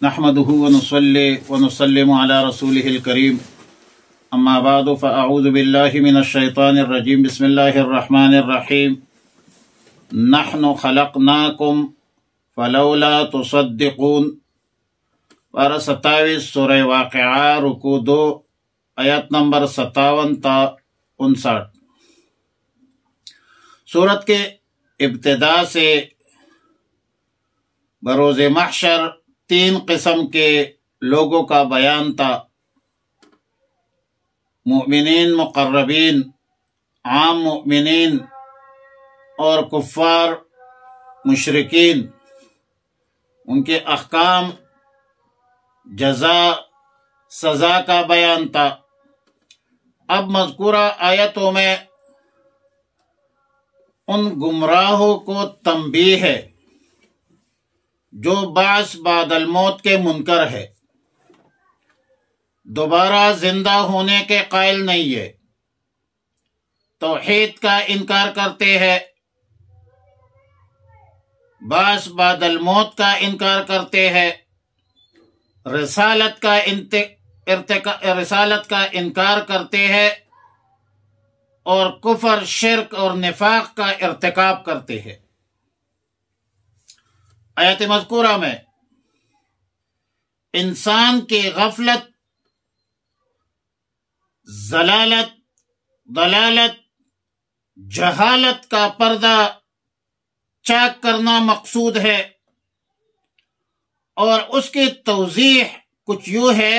نحمده ونصلي ونسلم على رسوله الكريم اما بعد فاعوذ بالله من الشيطان الرجيم بسم الله الرحمن الرحيم نحن خلقناكم فلولا تصدقون پارہ 27 سورہ واقعہ رکوع 2 آیت نمبر 57 تا 59۔ سورت کے ابتدا سے بروز محشر 3 قسم کے لوگوں کا بیان تھا: مؤمنین مقربین، عام مؤمنین اور کفار مشرکین، ان کے احکام، جزا، سزا کا بیان تھا۔ اب مذکورہ آیتوں میں ان گمراہوں کو تنبیہ ہے جو بعث بعد الموت کے منکر ہے، دوبارہ زندہ ہونے کے قائل نہیں ہے، توحید کا انکار کرتے ہیں، بعث بعد الموت کا انکار کرتے ہیں، رسالت کا انکار کرتے ہیں اور کفر، شرک اور نفاق کا ارتکاب کرتے ہیں۔ آیت مذکورہ میں انسان کی غفلت، ضلالت، ضلالت، جہالت کا پردہ چاک کرنا مقصود ہے، اور اس کی توضیح کچھ یوں ہے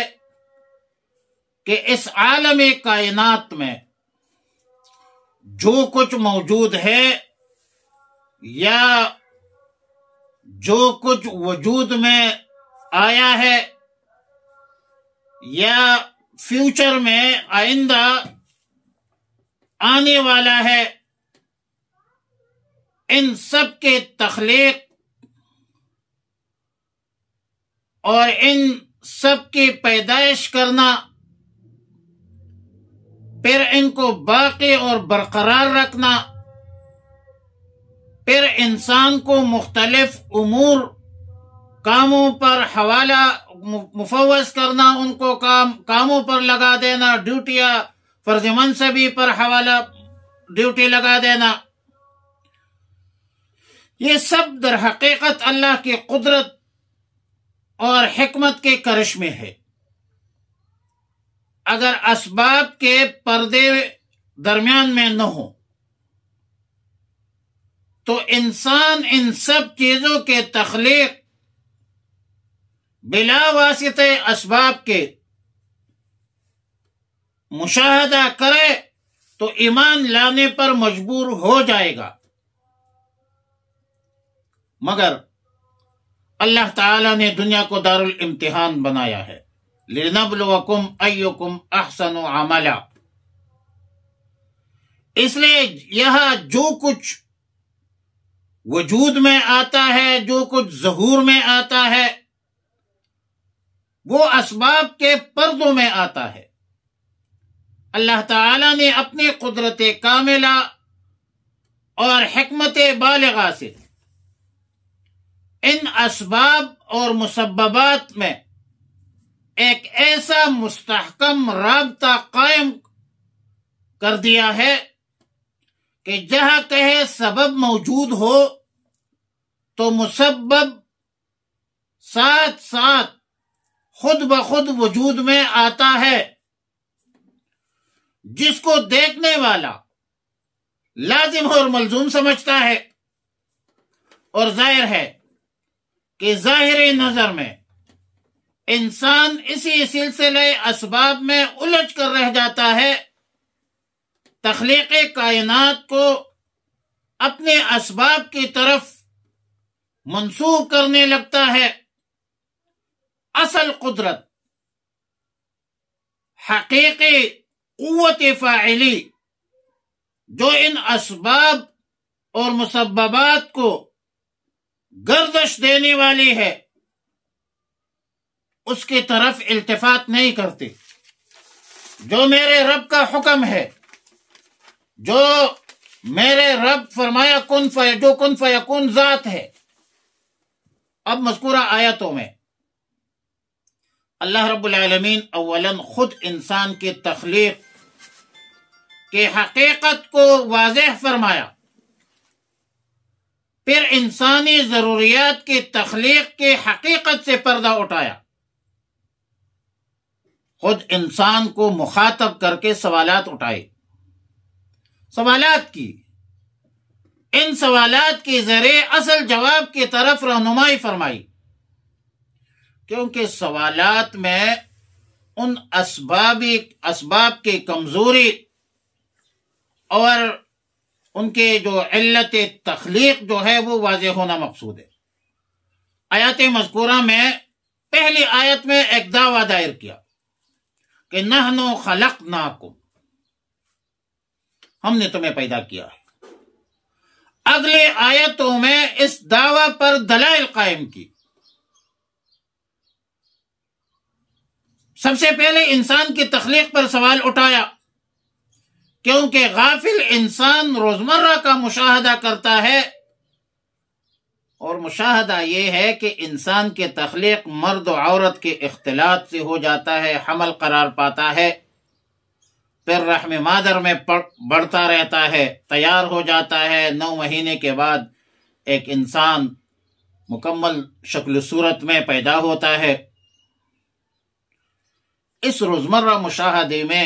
کہ اس عالم کائنات میں جو کچھ موجود ہے یا جو کچھ وجود میں آیا ہے یا فیوچر میں آئندہ آنے والا ہے، ان سب کے تخلیق اور ان سب کی پیدائش کرنا، پھر ان کو باقی اور برقرار رکھنا، پھر انسان کو مختلف امور، کاموں پر حوالہ مفوض کرنا، ان کو کاموں پر لگا دینا، ڈیوٹیاں، فرض منصبی پر حوالہ ڈیوٹی لگا دینا، یہ سب در حقیقت اللہ کی قدرت اور حکمت کے کرشمے ہے۔ اگر اسباب کے پردے درمیان میں نہ ہو تو انسان ان سب چیزوں کے تخلیق بلا واسطہ اسباب کے مشاہدہ کرے تو ایمان لانے پر مجبور ہو جائے گا، مگر اللہ تعالی نے دنیا کو دار الامتحان بنایا ہے، لِنَبْلُوَكُمْ أَيُّكُمْ أَحْسَنُ عَمَلًا۔ اس لیے یہاں جو کچھ وجود میں آتا ہے، جو کچھ ظہور میں آتا ہے، وہ اسباب کے پردوں میں آتا ہے۔ اللہ تعالی نے اپنی قدرت کاملہ اور حکمت بالغہ سے ان اسباب اور مسببات میں ایک ایسا مستحکم رابطہ قائم کر دیا ہے کہ جہاں کہیں سبب موجود ہو تو مسبب ساتھ ساتھ خود بخود وجود میں آتا ہے، جس کو دیکھنے والا لازم اور ملزوم سمجھتا ہے، اور ظاہر ہے کہ ظاہری نظر میں انسان اسی سلسلے اسباب میں الجھ کر رہ جاتا ہے، تخلیق کائنات کو اپنے اسباب کی طرف منسوب کرنے لگتا ہے۔ اصل قدرت، حقیقی قوت فاعلی جو ان اسباب اور مسببات کو گردش دینے والی ہے، اس کی طرف التفات نہیں کرتی۔ جو میرے رب کا حکم ہے، جو میرے رب فرمایا جو کن فیکون ذات ہے۔ اب مذکورہ آیتوں میں اللہ رب العالمین اولاً خود انسان کی تخلیق کی حقیقت کو واضح فرمایا، پھر انسانی ضروریات کی تخلیق کی حقیقت سے پردہ اٹھایا، خود انسان کو مخاطب کر کے سوالات اٹھائے، سوالات کی، ان سوالات کے ذریعے اصل جواب کی طرف رہنمائی فرمائی، کیونکہ سوالات میں ان اسباب کی کمزوری اور ان کے جو علت تخلیق جو ہے وہ واضح ہونا مقصود ہے۔ آیات مذکورہ میں پہلی آیت میں ایک دعویٰ دائر کیا کہ نحن خلقناکم، ہم نے تمہیں پیدا کیا ہے۔ اگلی آیتوں میں اس دعویٰ پر دلائل قائم کی۔ سب سے پہلے انسان کی تخلیق پر سوال اٹھایا، کیونکہ غافل انسان روزمرہ کا مشاہدہ کرتا ہے، اور مشاہدہ یہ ہے کہ انسان کی تخلیق مرد و عورت کے اختلاط سے ہو جاتا ہے، حمل قرار پاتا ہے، پھر رحم مادر میں بڑھتا رہتا ہے، تیار ہو جاتا ہے، 9 مہینے کے بعد ایک انسان مکمل شکل و صورت میں پیدا ہوتا ہے۔ اس روزمرہ مشاہدے میں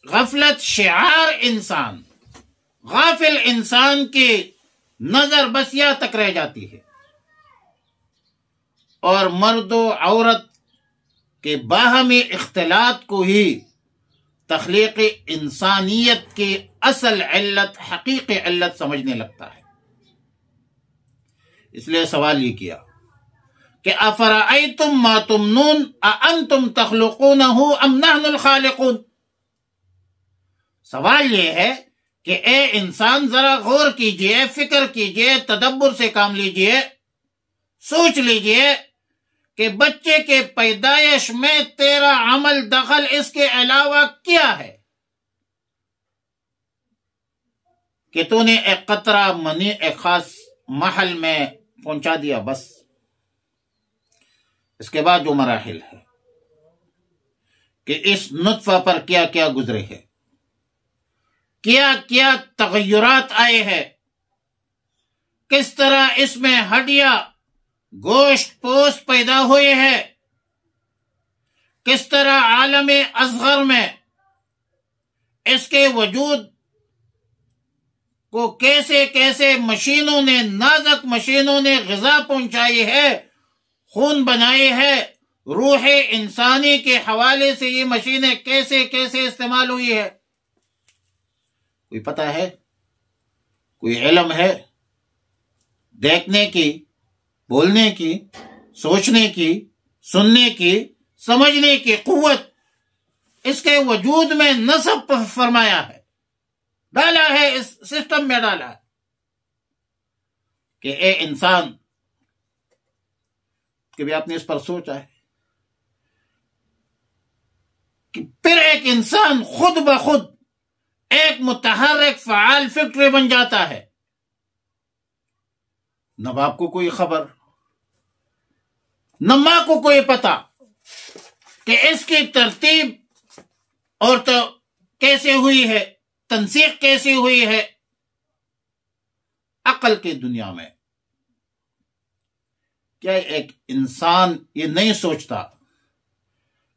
غفلت شعار انسان، غافل انسان کی نظر بس یہاں تک رہ جاتی ہے، اور مرد و عورت کے باہمی اختلاط کو ہی تخلیق انسانیت کی اصل علت، حقیقی علت سمجھنے لگتا ہے۔ اس لیے سوال یہ کیا کہ افرأیتم ما تمنون اانتم تخلقونہ ام نحن الخالقون۔ سوال یہ ہے کہ اے انسان ذرا غور کیجئے، فکر کیجئے، تدبر سے کام لیجئے، سوچ لیجئے کہ بچے کے پیدائش میں تیرا عمل دخل اس کے علاوہ کیا ہے کہ تو نے ایک قطرہ منی ایک خاص محل میں پہنچا دیا، بس۔ اس کے بعد جو مراحل ہے کہ اس نطفہ پر کیا کیا گزرے ہے، کیا کیا تغیرات آئے ہیں، کس طرح اس میں ہڈیاں، گوشت پوست پیدا ہوئے ہیں، کس طرح عالم اصغر میں اس کے وجود کو کیسے کیسے مشینوں نے، نازک مشینوں نے غذا پہنچائی ہے، خون بنائی ہے، روح انسانی کے حوالے سے یہ مشینیں کیسے کیسے استعمال ہوئی ہے، کوئی پتہ ہے؟ کوئی علم ہے؟ دیکھنے کی، بولنے کی، سوچنے کی، سننے کی، سمجھنے کی قوت اس کے وجود میں نصب فرمایا ہے، ڈالا ہے، اس سسٹم میں ڈالا ہے کہ اے انسان، کبھی آپ نے اس پر سوچا ہے کہ پھر ایک انسان خود بخود ایک متحرک فعال فکر بن جاتا ہے، نہ باپ کو کوئی خبر، نہ ماں کو کوئی پتا کہ اس کی ترتیب اور تو کیسے ہوئی ہے، تنسیق کیسی ہوئی ہے۔ عقل کی دنیا میں کیا ایک انسان یہ نہیں سوچتا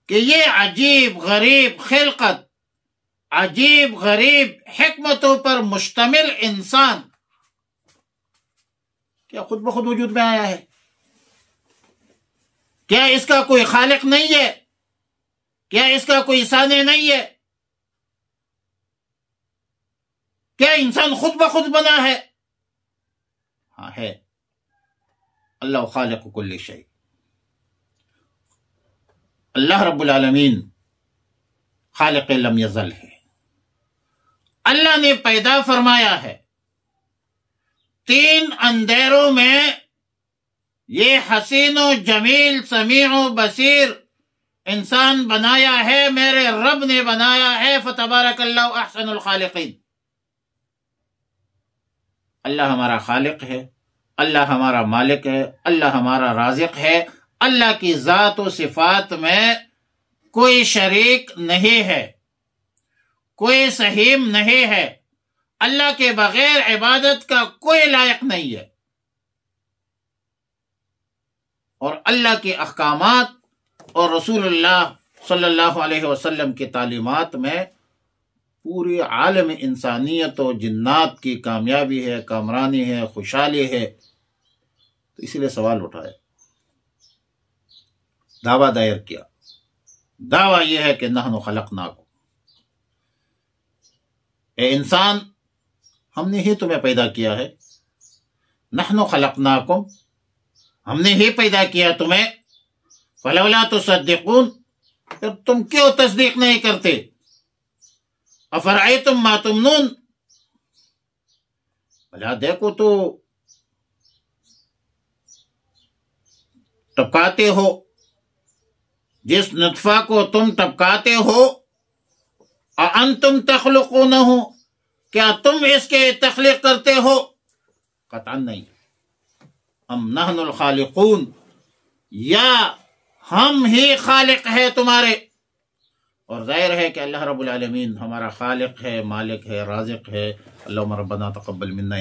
کہ یہ عجیب غریب خلقت، عجیب غریب حکمتوں پر مشتمل انسان کیا خود بخود وجود میں آیا ہے؟ کیا اس کا کوئی خالق نہیں ہے؟ کیا اس کا کوئی ثانی نہیں ہے؟ کیا انسان خود بخود بنا ہے؟ ہاں ہے، اللہ خالق کل شیء، اللہ رب العالمین خالق لم یزل ہے، اللہ نے پیدا فرمایا ہے، 3 اندھیروں میں یہ حسین و جمیل، سمیع و بصیر انسان بنایا ہے، میرے رب نے بنایا ہے، فتبارک اللہ احسن الخالقین۔ اللہ ہمارا خالق ہے، اللہ ہمارا مالک ہے، اللہ ہمارا رازق ہے، اللہ کی ذات و صفات میں کوئی شریک نہیں ہے، کوئی سہیم نہیں ہے، اللہ کے بغیر عبادت کا کوئی لائق نہیں ہے، اور اللہ کے احکامات اور رسول اللہ صلی اللہ علیہ وسلم کی تعلیمات میں پوری عالم انسانیت و جنات کی کامیابی ہے، کامرانی ہے، خوشحالی ہے۔ تو اسی لیے سوال اٹھایا، دعویٰ دائر کیا۔ دعویٰ یہ ہے کہ نحن خلقناکم، اے انسان ہم نے ہی تمہیں پیدا کیا ہے، نحن خلقناکم، ہم نے ہی پیدا کیا تمہیں، فلولا تصدقون، پھر تم کیوں تصدیق نہیں کرتے؟ افرأیتم ما تمنون، بھلا دیکھو تو ٹپکاتے ہو، جس نطفہ کو تم ٹپکاتے ہو، اانتم تخلقونہ، کیا تم اس کے تخلیق کرتے ہو؟ قطعا نہیں۔ ام نحن الخالقون، یا ہم ہی خالق ہے تمہارے۔ اور ظاہر ہے کہ اللہ رب العالمین ہمارا خالق ہے، مالک ہے، رازق ہے۔ اللہم ربنا تقبل منا